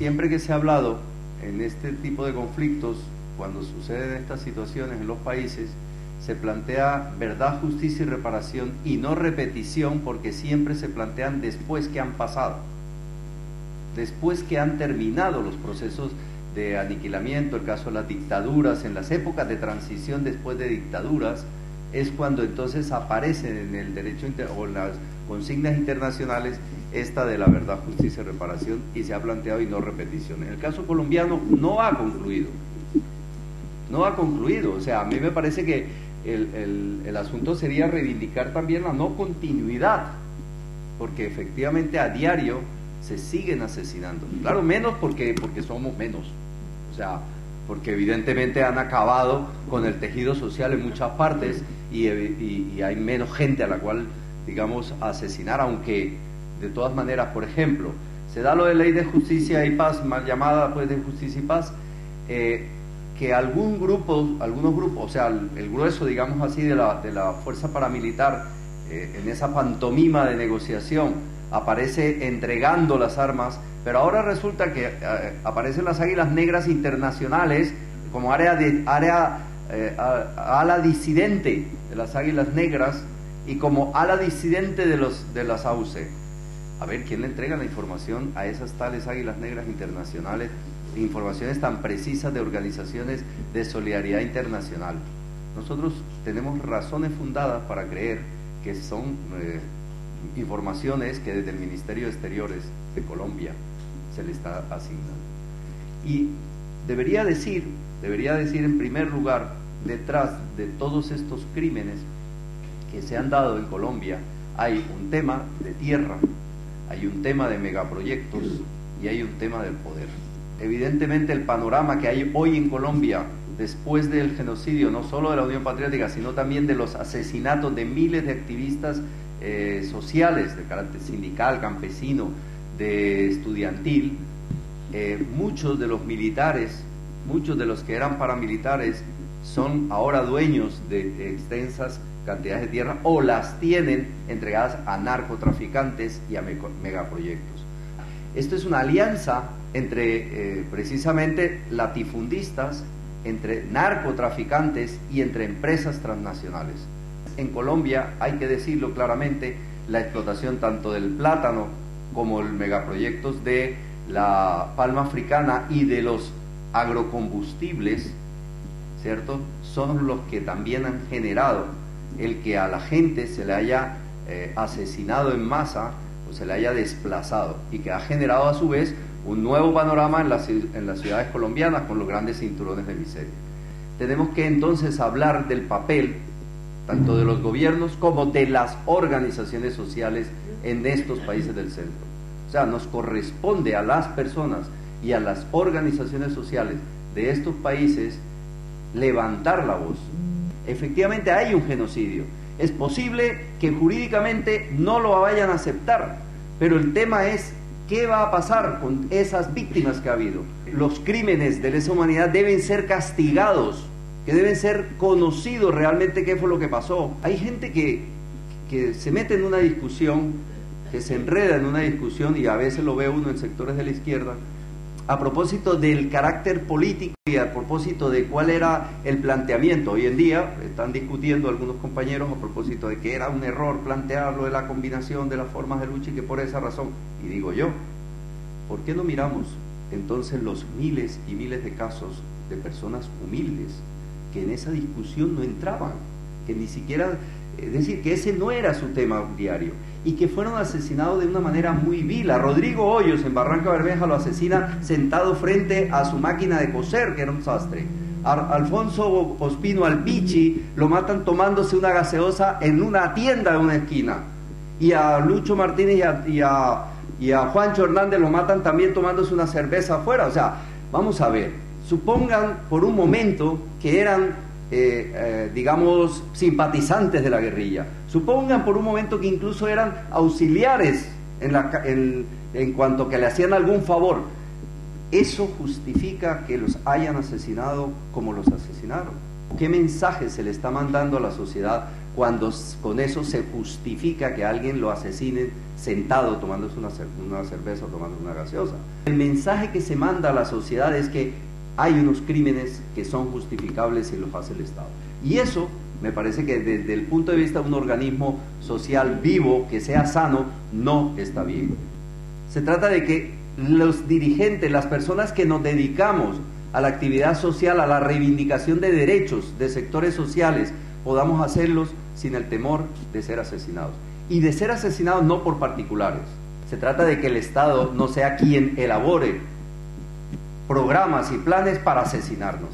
siempre que se ha hablado en este tipo de conflictos, cuando suceden estas situaciones en los países, se plantea verdad, justicia y reparación y no repetición, porque siempre se plantean después que han pasado, después que han terminado los procesos de aniquilamiento. El caso de las dictaduras, en las épocas de transición después de dictaduras, es cuando entonces aparecen en el derecho o en las consignas internacionales esta de la verdad, justicia y reparación, y se ha planteado y no repetición. En el caso colombiano no ha concluido, o sea, a mí me parece que el asunto sería reivindicar también la no continuidad, porque efectivamente a diario se siguen asesinando, claro, menos porque somos menos, o sea, porque evidentemente han acabado con el tejido social en muchas partes y hay menos gente a la cual, digamos, asesinar, aunque de todas maneras, por ejemplo, se da lo de ley de justicia y paz, mal llamada pues de justicia y paz, que algunos grupos, o sea, el grueso, digamos así, de la fuerza paramilitar, en esa pantomima de negociación, aparece entregando las armas, pero ahora resulta que aparecen las Águilas Negras Internacionales como ala disidente de las Águilas Negras y como ala disidente de las AUC. A ver, ¿quién le entrega la información a esas tales Águilas Negras Internacionales? Informaciones tan precisas de organizaciones de solidaridad internacional. Nosotros tenemos razones fundadas para creer que son informaciones que desde el Ministerio de Exteriores de Colombia se le está asignando. Y debería decir en primer lugar, detrás de todos estos crímenes que se han dado en Colombia, hay un tema de tierra, hay un tema de megaproyectos y hay un tema del poder. Evidentemente el panorama que hay hoy en Colombia, después del genocidio, no solo de la Unión Patriótica, sino también de los asesinatos de miles de activistas sociales, de carácter sindical, campesino, de estudiantil, muchos de los militares, muchos de los que eran paramilitares, son ahora dueños de extensas cantidades de tierra o las tienen entregadas a narcotraficantes y a megaproyectos. Esto es una alianza entre precisamente latifundistas, entre narcotraficantes y entre empresas transnacionales. En Colombia, hay que decirlo claramente, la explotación tanto del plátano como el megaproyectos de la palma africana y de los agrocombustibles, ¿cierto?, son los que también han generado el que a la gente se le haya asesinado en masa o se le haya desplazado, y que ha generado a su vez un nuevo panorama en las ciudades colombianas con los grandes cinturones de miseria. Tenemos que entonces hablar del papel tanto de los gobiernos como de las organizaciones sociales en estos países del centro. O sea, nos corresponde a las personas y a las organizaciones sociales de estos países levantar la voz. Efectivamente hay un genocidio. Es posible que jurídicamente no lo vayan a aceptar, pero el tema es ¿qué va a pasar con esas víctimas que ha habido? Los crímenes de lesa humanidad deben ser castigados, que deben ser conocidos realmente qué fue lo que pasó. Hay gente que se mete en una discusión, que se enreda en una discusión, y a veces lo ve uno en sectores de la izquierda, a propósito del carácter político y a propósito de cuál era el planteamiento. Hoy en día están discutiendo algunos compañeros a propósito de que era un error plantearlo de la combinación de las formas de lucha y que por esa razón, y digo yo, ¿por qué no miramos entonces los miles y miles de casos de personas humildes que en esa discusión no entraban, que ni siquiera, es decir, que ese no era su tema diario, y que fueron asesinados de una manera muy vil? A Rodrigo Hoyos en Barranca Bermeja lo asesina sentado frente a su máquina de coser, que era un sastre. A Alfonso Ospino Alpichi lo matan tomándose una gaseosa en una tienda de una esquina, y a Lucho Martínez y a Juancho Hernández lo matan también tomándose una cerveza afuera. O sea, vamos a ver, supongan por un momento que eran digamos, simpatizantes de la guerrilla. Supongan por un momento que incluso eran auxiliares en cuanto que le hacían algún favor. ¿Eso justifica que los hayan asesinado como los asesinaron? ¿Qué mensaje se le está mandando a la sociedad cuando con eso se justifica que alguien lo asesine sentado tomándose una cerveza o tomando una gaseosa? El mensaje que se manda a la sociedad es que hay unos crímenes que son justificables si los hace el Estado. Y eso me parece que desde el punto de vista de un organismo social vivo, que sea sano, no está bien. Se trata de que los dirigentes, las personas que nos dedicamos a la actividad social, a la reivindicación de derechos de sectores sociales, podamos hacerlos sin el temor de ser asesinados. Y de ser asesinados no por particulares. Se trata de que el Estado no sea quien elabore programas y planes para asesinarnos.